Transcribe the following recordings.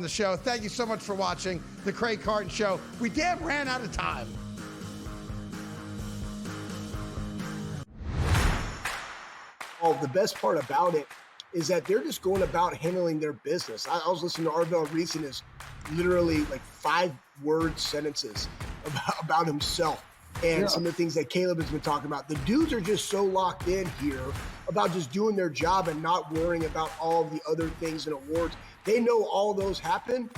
the show. Thank you so much for watching the Craig Carton Show. We damn ran out of time. Oh, the best part about it is that they're just going about handling their business. I was listening to Arvell Reese and his literally like 5-word sentences about himself and some of the things that Caleb has been talking about. The dudes are just so locked in here about just doing their job and not worrying about all the other things and awards. They know all those happen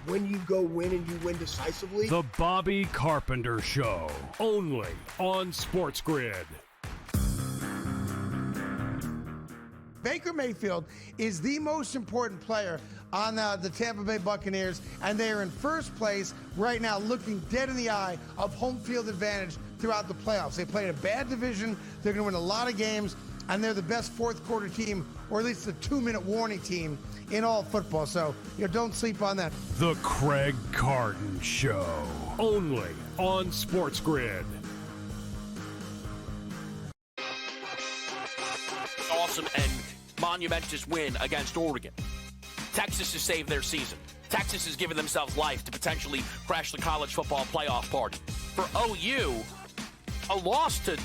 when you go win and you win decisively. The Bobby Carpenter Show, only on SportsGrid. Baker Mayfield is the most important player on the Tampa Bay Buccaneers, and they are in first place right now, looking dead in the eye of home field advantage throughout the playoffs. They played a bad division. They're going to win a lot of games, and they're the best fourth quarter team, or at least the 2-minute warning team in all football. So, don't sleep on that. The Craig Carton Show, only on SportsGrid. Awesome and monumentous win against Oregon. Texas has saved their season. Texas has given themselves life to potentially crash the college football playoff party. For OU, a loss to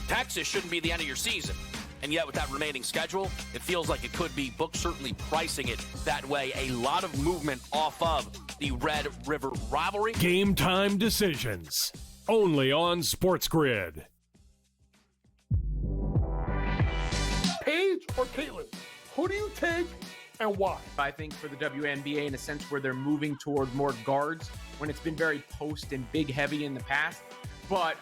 Texas shouldn't be the end of your season. And yet with that remaining schedule, it feels like it could be. Books certainly pricing it that way. A lot of movement off of the Red River rivalry. Game time decisions, only on SportsGrid. Paige or Caitlin? Who do you take and why? I think for the WNBA, in a sense where they're moving toward more guards when it's been very post and big heavy in the past. But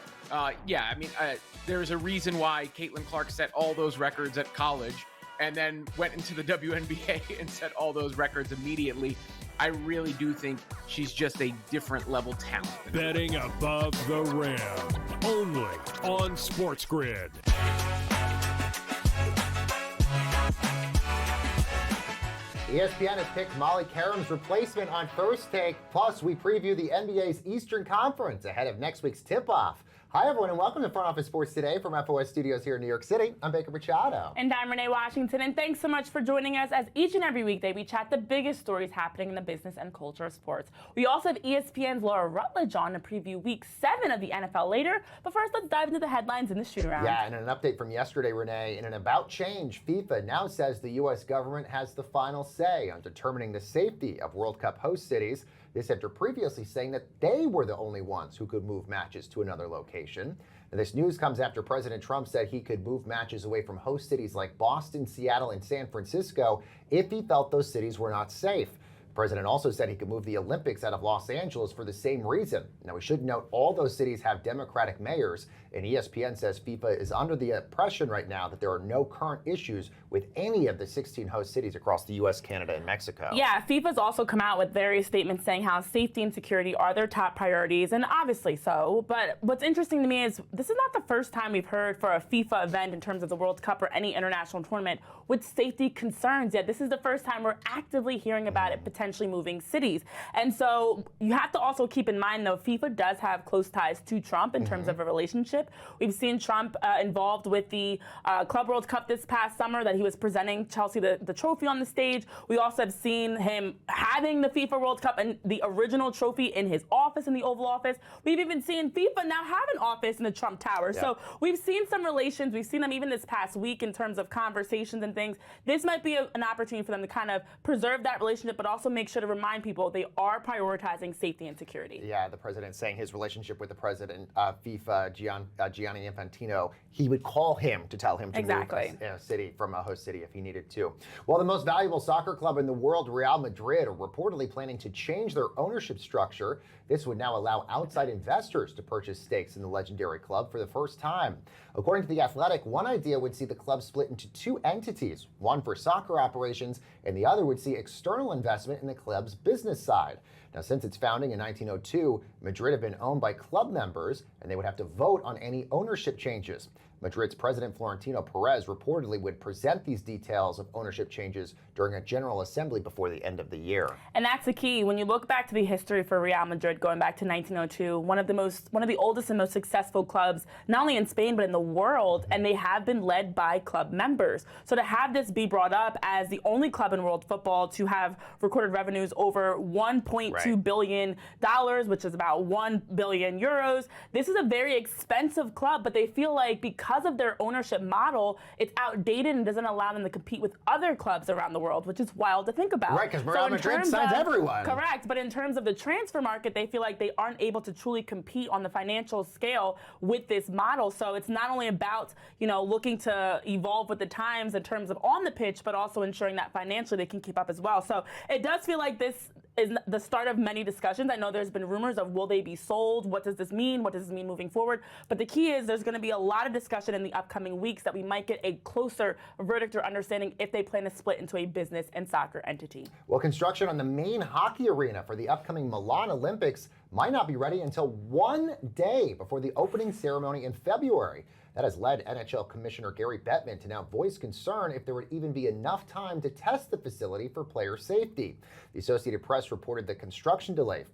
there's a reason why Caitlin Clark set all those records at college and then went into the WNBA and set all those records immediately. I really do think she's just a different level talent. Betting above the rim, only on SportsGrid. ESPN has picked Molly Karam's replacement on First Take. Plus, we preview the NBA's Eastern Conference ahead of next week's tip-off. Hi, everyone, and welcome to Front Office Sports Today from FOS Studios here in New York City. I'm Baker Machado. And I'm Renee Washington, and thanks so much for joining us as each and every weekday we chat the biggest stories happening in the business and culture of sports. We also have ESPN's Laura Rutledge on to preview Week 7 of the NFL later. But first, let's dive into the headlines in the shoot-around. Yeah, and an update from yesterday, Renee. In an about change, FIFA now says the U.S. government has the final say on determining the safety of World Cup host cities. This after previously saying that they were the only ones who could move matches to another location. Now, this news comes after President Trump said he could move matches away from host cities like Boston, Seattle, and San Francisco if he felt those cities were not safe. The president also said he could move the Olympics out of Los Angeles for the same reason. Now, we should note all those cities have Democratic mayors, and ESPN says FIFA is under the impression right now that there are no current issues with any of the 16 host cities across the U.S., Canada, and Mexico. Yeah, FIFA's also come out with various statements saying how safety and security are their top priorities, and obviously so. But what's interesting to me is this is not the first time we've heard for a FIFA event in terms of the World Cup or any international tournament with safety concerns. Yet this is the first time we're actively hearing about it potentially moving cities. And so you have to also keep in mind, though, FIFA does have close ties to Trump in terms of a relationship. We've seen Trump involved with the Club World Cup this past summer, that he was presenting Chelsea the trophy on the stage. We also have seen him having the FIFA World Cup and the original trophy in his office, in the Oval Office. We've even seen FIFA now have an office in the Trump Tower. Yeah. So we've seen some relations. We've seen them even this past week in terms of conversations and things. This might be an opportunity for them to kind of preserve that relationship, but also make sure to remind people they are prioritizing safety and security. Yeah, the president saying his relationship with the president of FIFA, Gianni Infantino, he would call him to tell him to move a city from a host city if he needed to. Well, the most valuable soccer club in the world, Real Madrid, are reportedly planning to change their ownership structure. This would now allow outside investors to purchase stakes in the legendary club for the first time. According to The Athletic, one idea would see the club split into two entities, one for soccer operations, and the other would see external investment in the club's business side. Now, since its founding in 1902, Madrid have been owned by club members, and they would have to vote on any ownership changes. Madrid's president Florentino Perez reportedly would present these details of ownership changes during a general assembly before the end of the year. And that's the key. When you look back to the history for Real Madrid, going back to 1902, one of the oldest and most successful clubs, not only in Spain but in the world, and they have been led by club members. So to have this be brought up as the only club in world football to have recorded revenues over $1.2 billion, which is about 1 billion euros, this is a very expensive club, but they feel like because of their ownership model, it's outdated and doesn't allow them to compete with other clubs around the world, which is wild to think about. Right, because Real Madrid signs everyone. Correct, but in terms of the transfer market, they feel like they aren't able to truly compete on the financial scale with this model. So it's not only about, looking to evolve with the times in terms of on the pitch, but also ensuring that financially they can keep up as well. So it does feel like this is the start of many discussions. I know there's been rumors of will they be sold? What does this mean? What does this mean moving forward? But the key is there's going to be a lot of discussion in the upcoming weeks that we might get a closer verdict or understanding if they plan to split into a business and soccer entity. Well, construction on the main hockey arena for the upcoming Milan Olympics might not be ready until 1 day before the opening ceremony in February. That has led NHL Commissioner Gary Bettman to now voice concern if there would even be enough time to test the facility for player safety. The Associated Press reported the construction delay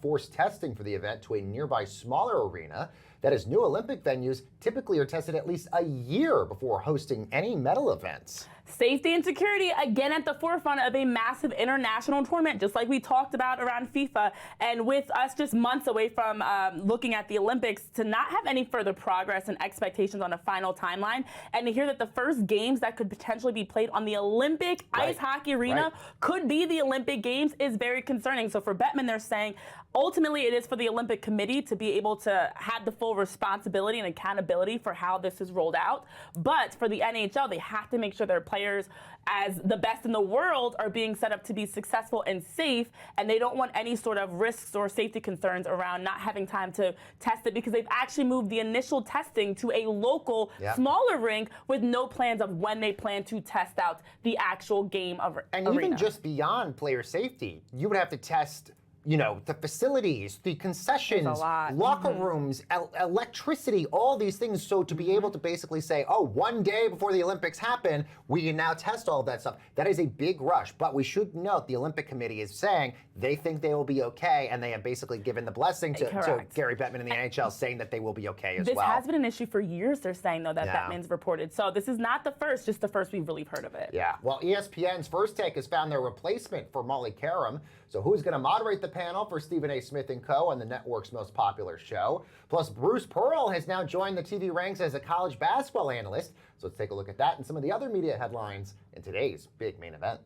forced testing for the event to a nearby smaller arena. That is, new Olympic venues typically are tested at least a year before hosting any medal events. Safety and security, again, at the forefront of a massive international tournament, just like we talked about around FIFA. And with us just months away from looking at the Olympics, to not have any further progress and expectations on a final timeline, and to hear that the first games that could potentially be played on the Olympic ice hockey arena could be the Olympic Games is very concerning. So for Bettman, they're saying ultimately it is for the Olympic Committee to be able to have the full responsibility and accountability for how this is rolled out. But for the NHL, they have to make sure their players, as the best in the world, are being set up to be successful and safe, and they don't want any sort of risks or safety concerns around not having time to test it, because they've actually moved the initial testing to a local, smaller rink with no plans of when they plan to test out the actual game of and arena. Even just beyond player safety, you would have to test the facilities, the concessions, locker rooms, electricity, all these things. So to be able to basically say, 1 day before the Olympics happen, we can now test all of that stuff. That is a big rush. But we should note the Olympic Committee is saying they think they will be okay, and they have basically given the blessing to Gary Bettman and the NHL, saying that they will be okay as well. This has been an issue for years, they're saying, though, that Bettman's reported. So this is not the first, just the first we've really heard of it. Yeah. Well, ESPN's First Take has found their replacement for Molly Karam. So who's going to moderate the panel for Stephen A. Smith & Co. on the network's most popular show? Plus, Bruce Pearl has now joined the TV ranks as a college basketball analyst. So let's take a look at that and some of the other media headlines in today's big main event.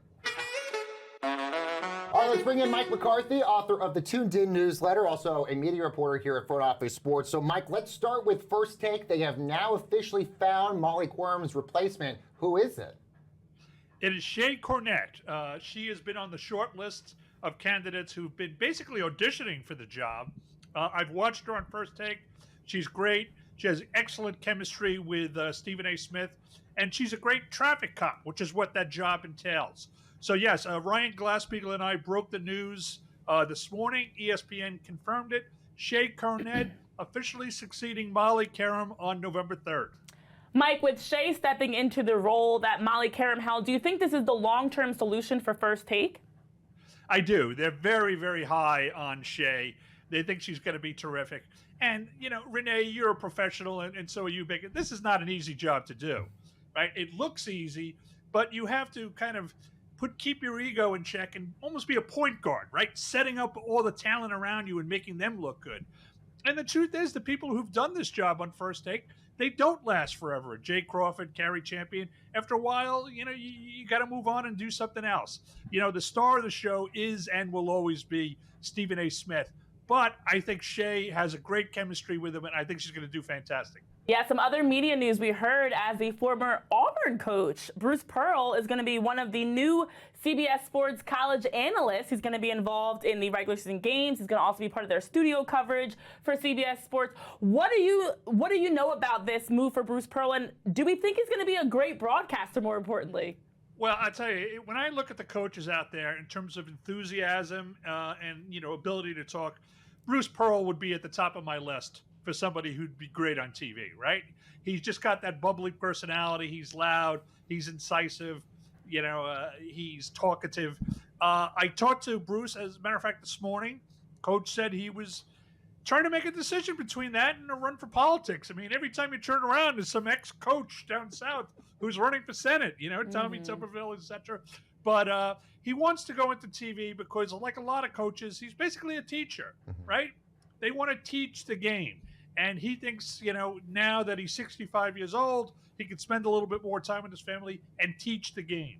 All right, let's bring in Mike McCarthy, author of the Tuned In newsletter, also a media reporter here at Front Office Sports. So, Mike, let's start with First Take. They have now officially found Molly Quirm's replacement. Who is it? It is Shay Cornett. She has been on the short list of candidates who've been basically auditioning for the job. I've watched her on First Take. She's great. She has excellent chemistry with Stephen A. Smith, and she's a great traffic cop, which is what that job entails. So yes, Ryan Glasspiegel and I broke the news this morning. ESPN confirmed it. Shay Cornett officially succeeding Molly Karam on November 3rd. Mike, with Shay stepping into the role that Molly Karam held, do you think this is the long-term solution for First Take? I do. They're very, very high on Shay. They think she's going to be terrific. And, Renee, you're a professional, and so are you, Big. This is not an easy job to do, right? It looks easy, but you have to kind of keep your ego in check and almost be a point guard, right? Setting up all the talent around you and making them look good. And the truth is, the people who've done this job on First Take, they don't last forever. Jay Crawford, Carrie Champion. After a while, you got to move on and do something else. The star of the show is and will always be Stephen A. Smith. But I think Shay has a great chemistry with him, and I think she's going to do fantastic. Yeah, some other media news we heard as the former Auburn coach, Bruce Pearl, is going to be one of the new CBS Sports college analysts. He's going to be involved in the regular season games. He's going to also be part of their studio coverage for CBS Sports. What do you know about this move for Bruce Pearl, and do we think he's going to be a great broadcaster, more importantly? Well, I tell you, when I look at the coaches out there in terms of enthusiasm and ability to talk, Bruce Pearl would be at the top of my list. for somebody who'd be great on TV, right? He's just got that bubbly personality. He's loud. He's incisive. He's talkative. I talked to Bruce, as a matter of fact, this morning. Coach said he was trying to make a decision between that and a run for politics. I mean, every time you turn around, there's some ex-coach down south who's running for Senate, Tommy Tuberville, etc. But he wants to go into TV because, like a lot of coaches, he's basically a teacher, right? They want to teach the game. And he thinks, now that he's 65 years old, he can spend a little bit more time with his family and teach the game.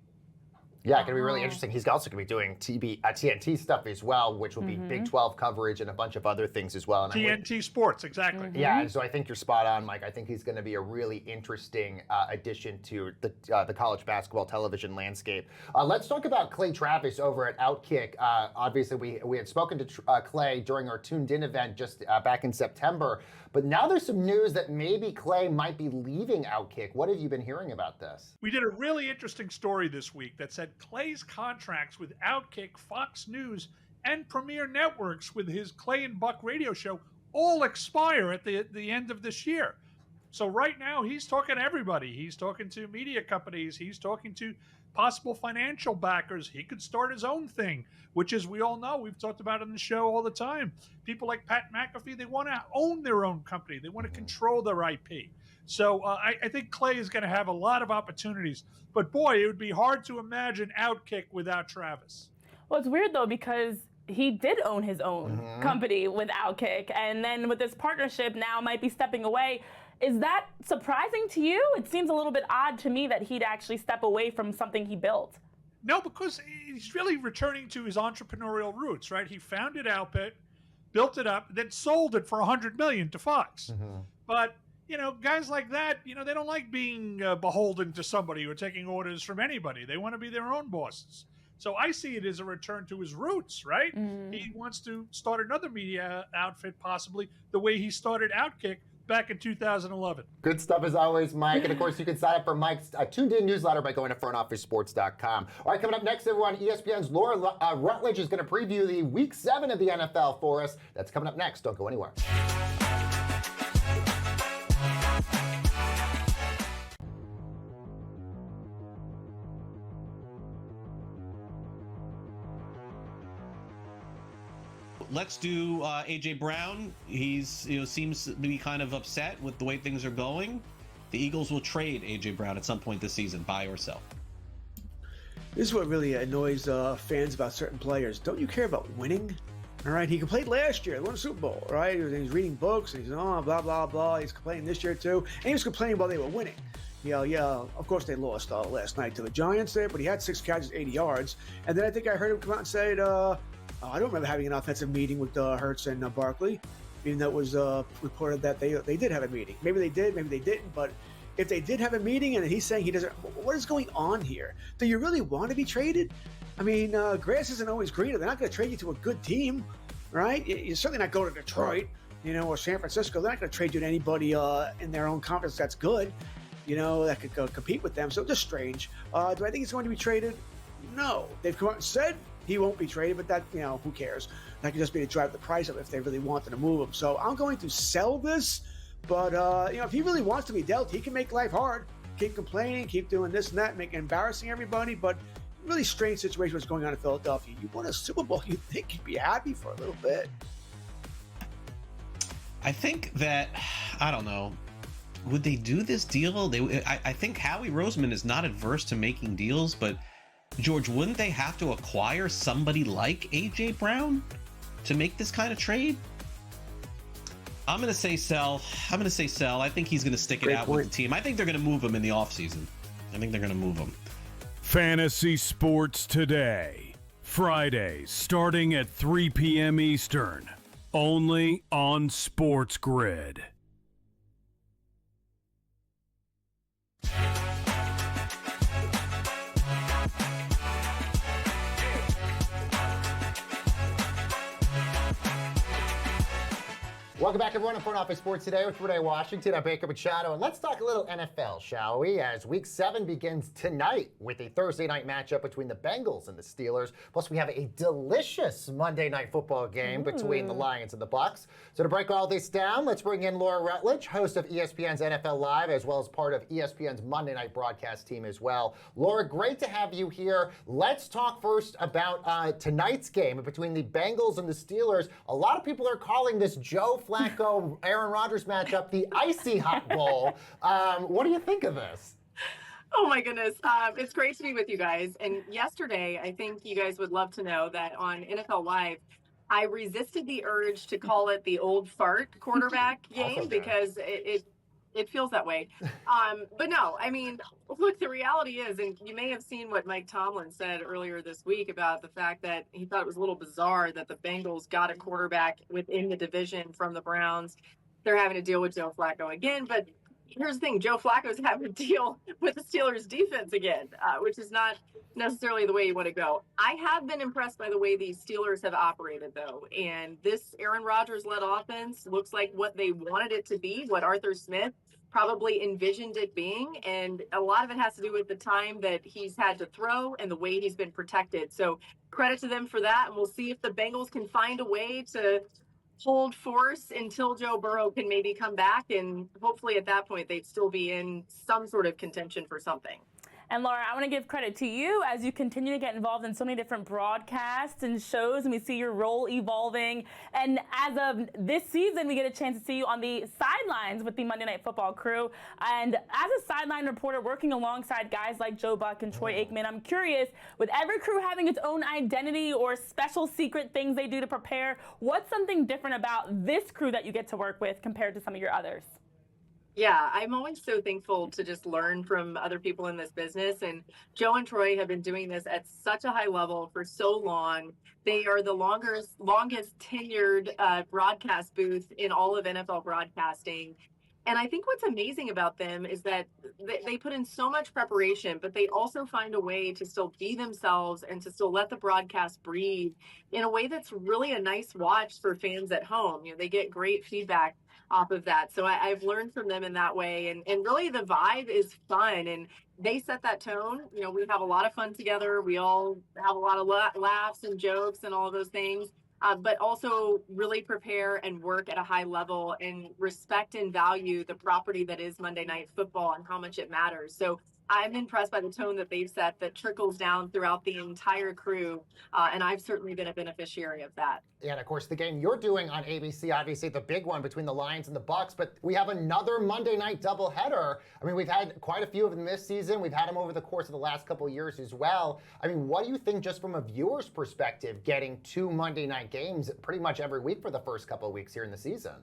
Yeah, it's going to be really interesting. He's also going to be doing TNT stuff as well, which will be Big 12 coverage and a bunch of other things as well. And TNT Sports, exactly. Yeah, and so I think you're spot on, Mike. I think he's going to be a really interesting addition to the college basketball television landscape. Let's talk about Clay Travis over at Outkick. Obviously, we had spoken to Clay during our Tuned In event just back in September. But now there's some news that maybe Clay might be leaving Outkick. What have you been hearing about this? We did a really interesting story this week that said Clay's contracts with Outkick, Fox News, and Premier Networks with his Clay and Buck radio show all expire at the end of this year. So right now he's talking to everybody. He's talking to media companies. He's talking to possible financial backers. He could start his own thing, which, as we all know, we've talked about on the show all the time. People like Pat McAfee, they want to own their own company. They want to control their IP. So I think Clay is going to have a lot of opportunities. But, boy, it would be hard to imagine Outkick without Travis. Well, it's weird, though, because he did own his own company with Outkick. And then with this partnership now might be stepping away. Is that surprising to you? It seems a little bit odd to me that he'd actually step away from something he built. No, because he's really returning to his entrepreneurial roots, right? He founded Outkick, built it up, then sold it for $100 million to Fox. But, guys like that, they don't like being beholden to somebody or taking orders from anybody. They want to be their own bosses. So I see it as a return to his roots, right? He wants to start another media outfit, possibly the way he started Outkick back in 2011. Good stuff as always, Mike. And of course, you can sign up for Mike's Tuned In newsletter by going to frontofficesports.com. All right, coming up next, everyone, ESPN's Laura Rutledge is going to preview the Week 7 of the NFL for us. That's coming up next. Don't go anywhere. Let's do A.J. Brown. He's seems to be kind of upset with the way things are going. The Eagles will trade A.J. Brown at some point this season, buy or sell. This is what really annoys fans about certain players. Don't you care about winning? All right, he complained last year. He won a Super Bowl, right? He's reading books, and he's blah, blah, blah. He's complaining this year, too. And he was complaining while they were winning. Yeah, of course they lost last night to the Giants there, but he had 6 catches, 80 yards. And then I think I heard him come out and say, I don't remember having an offensive meeting with Hurts and Barkley, even though it was reported that they did have a meeting. Maybe they did, maybe they didn't, but if they did have a meeting and he's saying he doesn't, what is going on here? Do you really want to be traded? I mean, grass isn't always greener. They're not going to trade you to a good team, right? You're certainly not going to Detroit, or San Francisco. They're not going to trade you to anybody in their own conference that's good, that could go compete with them. So just strange. Do I think he's going to be traded? No. They've come out and said he won't be traded, but that, who cares? That could just be to drive the price up if they really wanted to move him. So I'm going to sell this, but, if he really wants to be dealt, he can make life hard, keep complaining, keep doing this and that, embarrassing everybody, but really strange situation what's going on in Philadelphia. You won a Super Bowl, you'd think you'd be happy for a little bit. I think that, I don't know, would they do this deal? I think Howie Roseman is not adverse to making deals, but George, wouldn't they have to acquire somebody like A.J. Brown to make this kind of trade? I'm going to say sell. I think he's going to stick it out with the team. I think they're going to move him in the offseason. I think they're going to move him. Fantasy Sports Today. Fridays starting at 3 p.m. Eastern. Only on SportsGrid. Welcome back, everyone, to Front Office Sports Today with Renee Washington. I'm Baker Machado, and let's talk a little NFL, shall we? As Week 7 begins tonight with a Thursday night matchup between the Bengals and the Steelers. Plus, we have a delicious Monday Night Football game between the Lions and the Bucs. So to break all this down, let's bring in Laura Rutledge, host of ESPN's NFL Live, as well as part of ESPN's Monday Night broadcast team as well. Laura, great to have you here. Let's talk first about tonight's game between the Bengals and the Steelers. A lot of people are calling this Joe Flacco, Aaron Rodgers matchup the Icy Hot Bowl. What do you think of this? Oh my goodness. It's great to be with you guys. And yesterday, I think you guys would love to know that on NFL Live, I resisted the urge to call it the old fart quarterback game because it feels that way. But no, I mean, look, the reality is, and you may have seen what Mike Tomlin said earlier this week about the fact that he thought it was a little bizarre that the Bengals got a quarterback within the division from the Browns. They're having to deal with Joe Flacco again. But here's the thing, Joe Flacco's having to deal with the Steelers defense again, which is not necessarily the way you want to go. I have been impressed by the way these Steelers have operated, though. And this Aaron Rodgers-led offense looks like what they wanted it to be, what Arthur Smith probably envisioned it being. And a lot of it has to do with the time that he's had to throw and the way he's been protected. So credit to them for that. And we'll see if the Bengals can find a way to hold force until Joe Burrow can maybe come back. And hopefully at that point, they'd still be in some sort of contention for something. And Laura, I want to give credit to you as you continue to get involved in so many different broadcasts and shows, and we see your role evolving. And as of this season, we get a chance to see you on the sidelines with the Monday Night Football crew. And as a sideline reporter working alongside guys like Joe Buck and Troy Aikman, I'm curious, with every crew having its own identity or special secret things they do to prepare, what's something different about this crew that you get to work with compared to some of your others? Yeah, I'm always so thankful to just learn from other people in this business. And Joe and Troy have been doing this at such a high level for so long. They are the longest tenured broadcast booth in all of NFL broadcasting. And I think what's amazing about them is that they put in so much preparation, but they also find a way to still be themselves and to still let the broadcast breathe in a way that's really a nice watch for fans at home. You know, they get great feedback off of that. So I've learned from them in that way. And really the vibe is fun. And they set that tone. You know, we have a lot of fun together. We all have a lot of laughs and jokes and all of those things. But also really prepare and work at a high level and respect and value the property that is Monday Night Football and how much it matters. So I'm impressed by the tone that they've set that trickles down throughout the entire crew. And I've certainly been a beneficiary of that. Yeah, and of course, the game you're doing on ABC, obviously the big one between the Lions and the Bucs, but we have another Monday night doubleheader. I mean, we've had quite a few of them this season. We've had them over the course of the last couple of years as well. I mean, what do you think just from a viewer's perspective, getting two Monday night games pretty much every week for the first couple of weeks here in the season?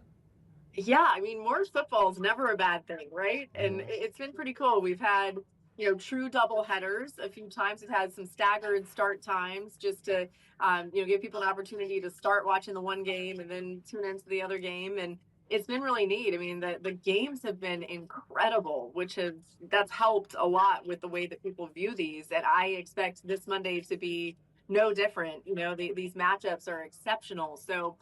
Yeah, I mean, more football is never a bad thing, right? And it's been pretty cool. We've had, you know, true double headers a few times. We've had some staggered start times just to, you know, give people an opportunity to start watching the one game and then tune into the other game. And it's been really neat. I mean, the games have been incredible, that's helped a lot with the way that people view these. And I expect this Monday to be no different. You know, these matchups are exceptional. So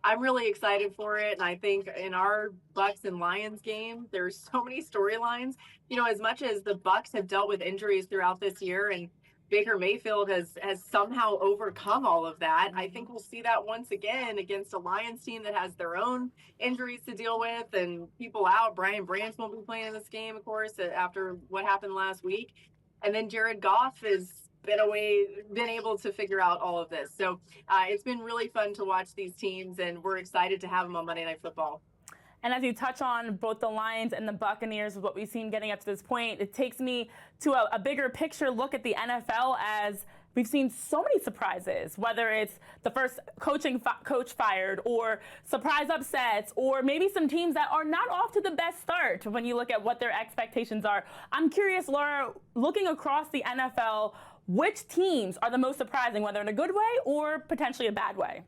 I'm really excited for it. And I think in our Bucs and Lions game, there's so many storylines. You know, as much as the Bucs have dealt with injuries throughout this year and Baker Mayfield has somehow overcome all of that, I think we'll see that once again against a Lions team that has their own injuries to deal with and people out. Brian Branch won't be playing in this game, of course, after what happened last week. And then Jared Goff has been able to figure out all of this. So it's been really fun to watch these teams, and we're excited to have them on Monday Night Football. And as you touch on both the Lions and the Buccaneers, what we've seen getting up to this point, it takes me to a bigger picture look at the NFL as we've seen so many surprises, whether it's the first coach fired or surprise upsets or maybe some teams that are not off to the best start when you look at what their expectations are. I'm curious, Laura, looking across the NFL, which teams are the most surprising, whether in a good way or potentially a bad way?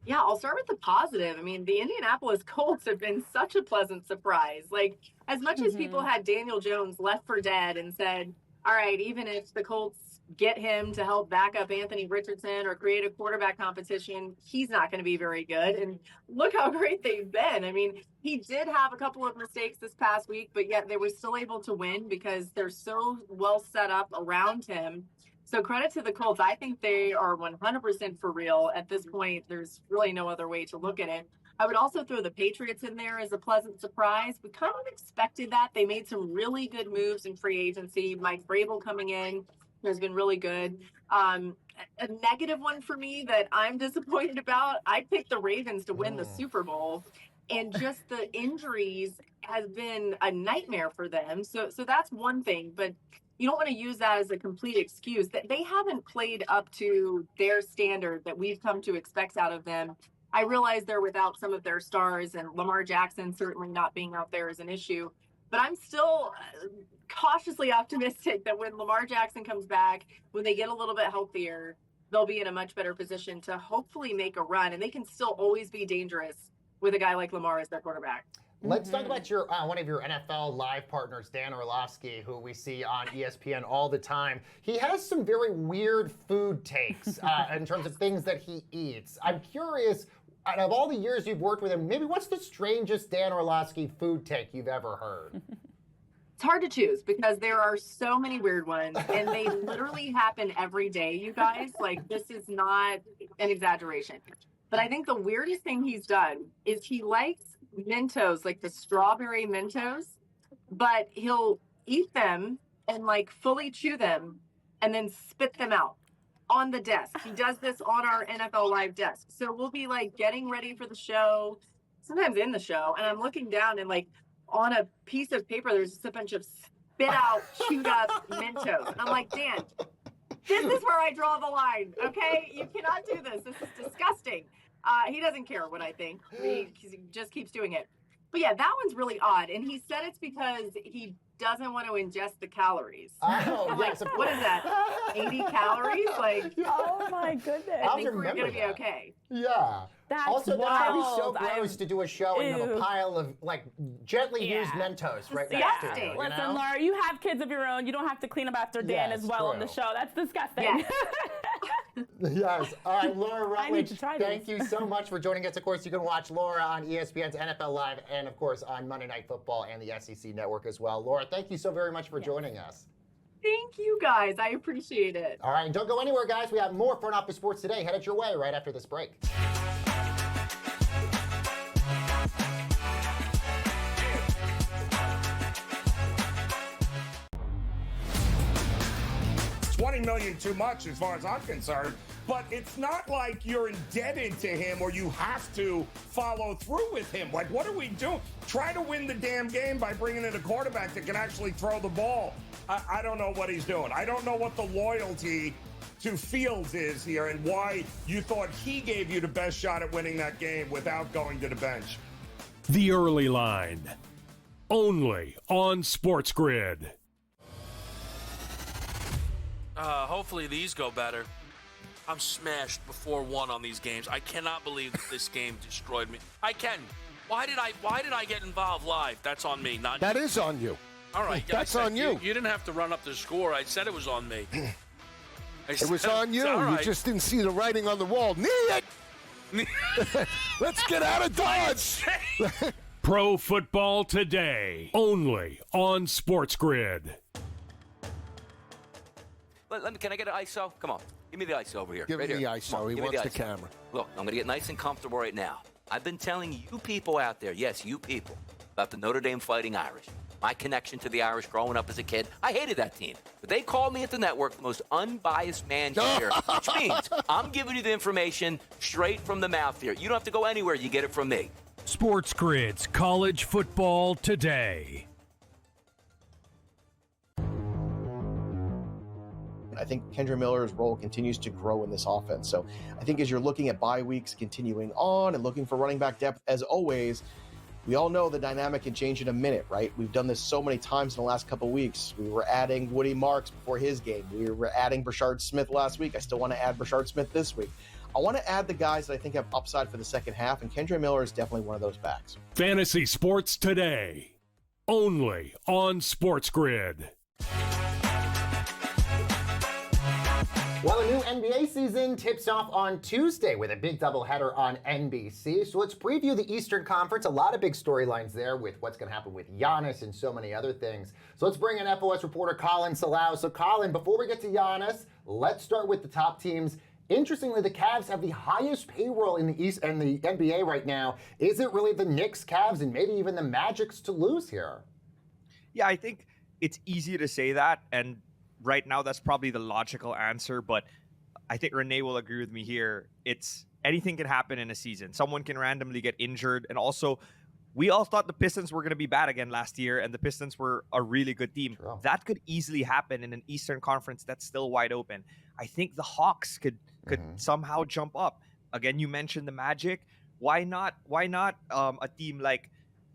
Yeah, I'll start with the positive. I mean, the Indianapolis Colts have been such a pleasant surprise. Like, as much as people had Daniel Jones left for dead and said, all right, even if the Colts get him to help back up Anthony Richardson or create a quarterback competition, he's not going to be very good. And look how great they've been. I mean, he did have a couple of mistakes this past week, but yet they were still able to win because they're so well set up around him. So credit to the Colts. I think they are 100% for real at this point. There's really no other way to look at it. I would also throw the Patriots in there as a pleasant surprise. We kind of expected that. They made some really good moves in free agency. Mike Vrabel coming in has been really good. A negative one for me that I'm disappointed about, I picked the Ravens to win the Super Bowl, and just the injuries has been a nightmare for them. So that's one thing, but you don't want to use that as a complete excuse. That they haven't played up to their standard that we've come to expect out of them. I realize they're without some of their stars, and Lamar Jackson certainly not being out there is an issue. But I'm still cautiously optimistic that when Lamar Jackson comes back, when they get a little bit healthier, they'll be in a much better position to hopefully make a run. And they can still always be dangerous with a guy like Lamar as their quarterback. Let's talk about your one of your NFL Live partners, Dan Orlovsky, who we see on ESPN all the time. He has some very weird food takes in terms of things that he eats. I'm curious, out of all the years you've worked with him, maybe what's the strangest Dan Orlovsky food take you've ever heard? It's hard to choose because there are so many weird ones, and they literally happen every day, you guys. Like, this is not an exaggeration. But I think the weirdest thing he's done is he likes Mentos, like the strawberry Mentos, but he'll eat them and like fully chew them and then spit them out on the desk. He does this on our NFL Live desk. So we'll be like getting ready for the show, sometimes in the show, and I'm looking down and like on a piece of paper, there's just a bunch of spit out, chewed up Mentos. And I'm like, Dan, this is where I draw the line, okay? You cannot do this. This is disgusting. He doesn't care what I think. He just keeps doing it. But yeah, that one's really odd. And he said it's because he doesn't want to ingest the calories. Oh, I'm yes, like, what is that? 80 calories? Like, oh my goodness. I think we're going to be okay. Yeah. That's also, that'd be so wild. gross to do a show and you have a Ew. pile of like gently used Mentos right next to you. Listen, You know? Laura, you have kids of your own. You don't have to clean up after Dan Yes, as well on the true. show. That's disgusting. Yeah. Yes. All right, Laura I need Rutledge, to try thank this. you so much for joining us. Of course, you can watch Laura on ESPN's NFL Live and, of course, on Monday Night Football and the SEC Network as well. Laura, thank you so very much for joining us. Thank you, guys. I appreciate it. All right, and don't go anywhere, guys. We have more Front Office Sports Today headed your way right after this break. $20 million too much as far as I'm concerned, but it's not like you're indebted to him or you have to follow through with him. Like, what are we doing? Try to win the damn game by bringing in a quarterback that can actually throw the ball. I don't know what he's doing. I don't know what the loyalty to Fields is here and why you thought he gave you the best shot at winning that game without going to the bench. The Early Line, only on SportsGrid. Hopefully these go better. I'm smashed before one on these games. I cannot believe that this game destroyed me. I can. Why did I get involved live? That's on me. Not That is on you. all right. That's on you. You didn't have to run up the score. I said it was on me. It was on you. All right. You just didn't see the writing on the wall. Knee it! Let's get out of Dodge! Pro Football Today, only on SportsGrid. Can I get an ISO? Come on. Give me the ISO over here. Give right me here. the ISO. Come on, He give me wants the ISO. camera. Look, I'm going to get nice and comfortable right now. I've been telling you people out there, yes, you people, about the Notre Dame Fighting Irish. My connection to the Irish growing up as a kid, I hated that team. But they called me at the network the most unbiased man here, which means I'm giving you the information straight from the mouth here. You don't have to go anywhere. You get it from me. SportsGrid's College Football Today. I think Kendra Miller's role continues to grow in this offense. So I think as you're looking at bye weeks continuing on and looking for running back depth, as always, we all know the dynamic can change in a minute, right? We've done this so many times in the last couple of weeks. We were adding Woody Marks before his game. We were adding Brashard Smith last week. I still want to add Brashard Smith this week. I want to add the guys that I think have upside for the second half, and Kendra Miller is definitely one of those backs. Fantasy Sports Today, only on SportsGrid. Well, a new NBA season tips off on Tuesday with a big doubleheader on NBC. So let's preview the Eastern Conference. A lot of big storylines there with what's going to happen with Giannis and so many other things. So let's bring in FOS reporter Colin Salau. So Colin, before we get to Giannis, let's start with the top teams. Interestingly, the Cavs have the highest payroll in the East and the NBA right now. Is it really the Knicks, Cavs, and maybe even the Magic's to lose here? Yeah, I think it's easy to say that, and right now that's probably the logical answer, but I think Renee will agree with me here. It's anything can happen in a season. Someone can randomly get injured, and also we all thought the Pistons were going to be bad again last year, and the Pistons were a really good team. True. That could easily happen in an Eastern Conference that's still wide open. I think the Hawks could somehow jump up. Again, you mentioned the Magic. Why not a team like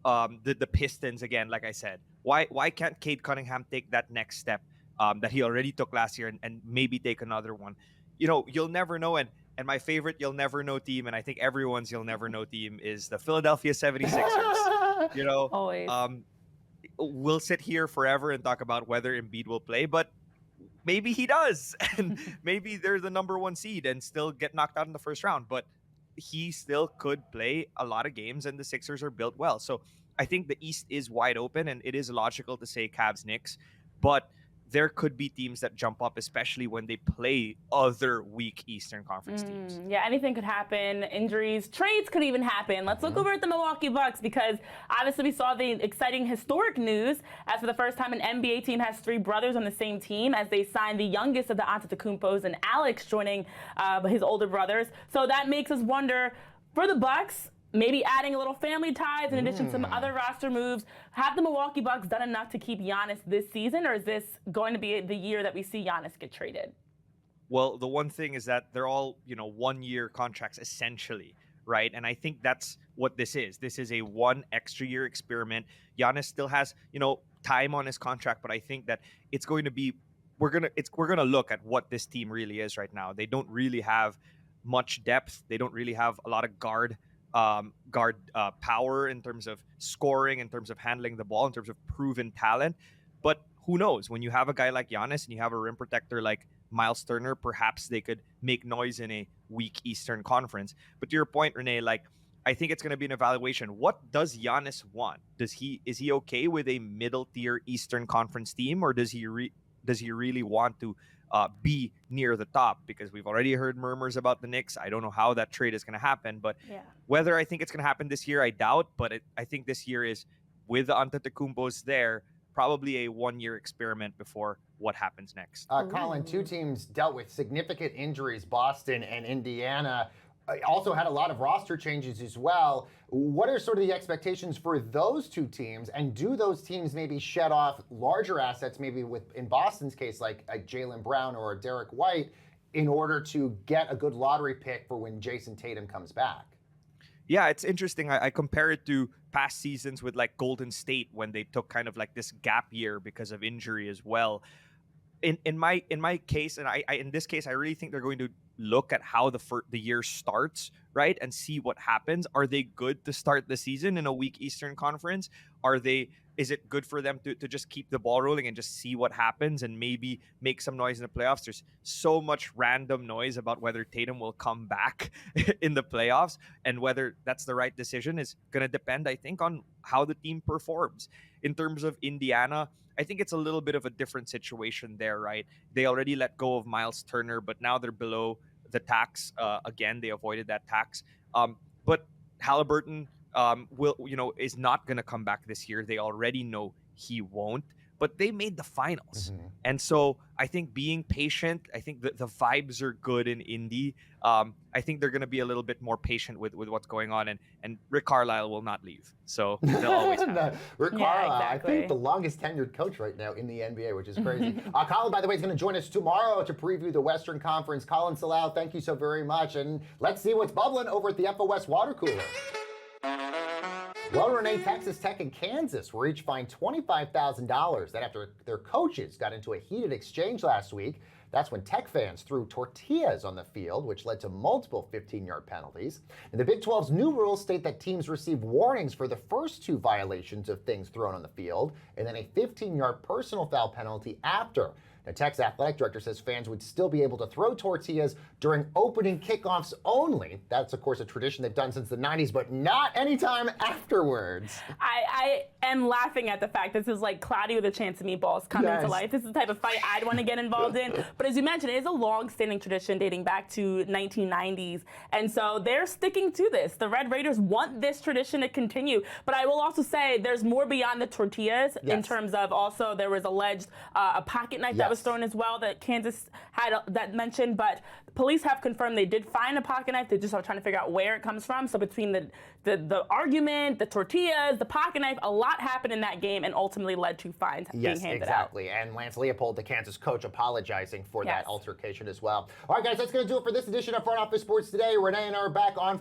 the Pistons again, like I said? Why can't Cade Cunningham take that next step that he already took last year and maybe take another one? You know, you'll never know. And my favorite you'll never know team, and I think everyone's you'll never know team, is the Philadelphia 76ers. You know, always. We'll sit here forever and talk about whether Embiid will play, but maybe he does. And maybe they're the number one seed and still get knocked out in the first round. But he still could play a lot of games, and the Sixers are built well. So I think the East is wide open, and it is logical to say Cavs, Knicks. But there could be teams that jump up, especially when they play other weak Eastern Conference teams. Yeah, anything could happen. Injuries, trades could even happen. Let's look over at the Milwaukee Bucks, because obviously we saw the exciting historic news as for the first time an NBA team has three brothers on the same team, as they signed the youngest of the Antetokounmpos and Alex joining his older brothers. So that makes us wonder, for the Bucks, maybe adding a little family ties in addition to some other roster moves. Have the Milwaukee Bucks done enough to keep Giannis this season, or is this going to be the year that we see Giannis get traded? Well, the one thing is that they're all, 1-year contracts essentially, right? And I think that's what this is. This is a one extra year experiment. Giannis still has, time on his contract, but I think that it's going to be, we're gonna look at what this team really is right now. They don't really have much depth. They don't really have a lot of guard power in terms of scoring, in terms of handling the ball, in terms of proven talent. But who knows? When you have a guy like Giannis and you have a rim protector like Miles Turner, perhaps they could make noise in a weak Eastern Conference. But to your point, Renee, I think it's going to be an evaluation. What does Giannis want? Is he okay with a middle tier Eastern Conference team, or does he really want to be near the top? Because we've already heard murmurs about the Knicks. I don't know how that trade is going to happen, but whether I think it's going to happen this year, I doubt. But I think this year is, with the Antetokounmpos there, probably a 1-year experiment before what happens next. Colin, two teams dealt with significant injuries, Boston and Indiana. Also had a lot of roster changes as well. What are sort of the expectations for those two teams? And do those teams maybe shed off larger assets, maybe in Boston's case, like Jaylen Brown or Derek White, in order to get a good lottery pick for when Jason Tatum comes back? Yeah, it's interesting. I compare it to past seasons with Golden State, when they took kind of this gap year because of injury as well. In my case, and in this case, I really think they're going to look at how the year starts, right, and see what happens. Are they good to start the season in a weak Eastern Conference? Is it good for them to just keep the ball rolling and just see what happens and maybe make some noise in the playoffs? There's so much random noise about whether Tatum will come back in the playoffs, and whether that's the right decision is going to depend, I think, on how the team performs. In terms of Indiana, I think it's a little bit of a different situation there, right? They already let go of Miles Turner, but now they're below the tax. Again, they avoided that tax. But Halliburton is not going to come back this year. They already know he won't, but they made the finals. And so I think being patient, I think the vibes are good in Indy. I think they're going to be a little bit more patient with what's going on, and Rick Carlisle will not leave. So they'll always have Rick Carlisle, exactly. I think the longest tenured coach right now in the NBA, which is crazy. Colin, by the way, is going to join us tomorrow to preview the Western Conference. Colin Salau, thank you so very much. And let's see what's bubbling over at the FOS water cooler. Well, Renee, Texas Tech and Kansas were each fined $25,000. That after their coaches got into a heated exchange last week. That's when Tech fans threw tortillas on the field, which led to multiple 15-yard penalties. And the Big 12's new rules state that teams receive warnings for the first two violations of things thrown on the field, and then a 15-yard personal foul penalty after. The Tech's athletic director says fans would still be able to throw tortillas during opening kickoffs only. That's, of course, a tradition they've done since the 90s, but not anytime afterwards. I am laughing at the fact this is like Cloudy with a Chance of Meatballs coming to life. This is the type of fight I'd want to get involved in. But as you mentioned, it is a long-standing tradition dating back to 1990s. And so they're sticking to this. The Red Raiders want this tradition to continue. But I will also say there's more beyond the tortillas in terms of also there was alleged a pocket knife that was thrown as well that Kansas had that mentioned. But police have confirmed they did find a pocket knife. They just are trying to figure out where it comes from. So between the argument, the tortillas, the pocket knife, a lot happened in that game and ultimately led to fines being handed out. And Lance Leopold, the Kansas coach, apologizing for that altercation as well. All right, guys, that's going to do it for this edition of Front Office Sports Today. Renee and I are back on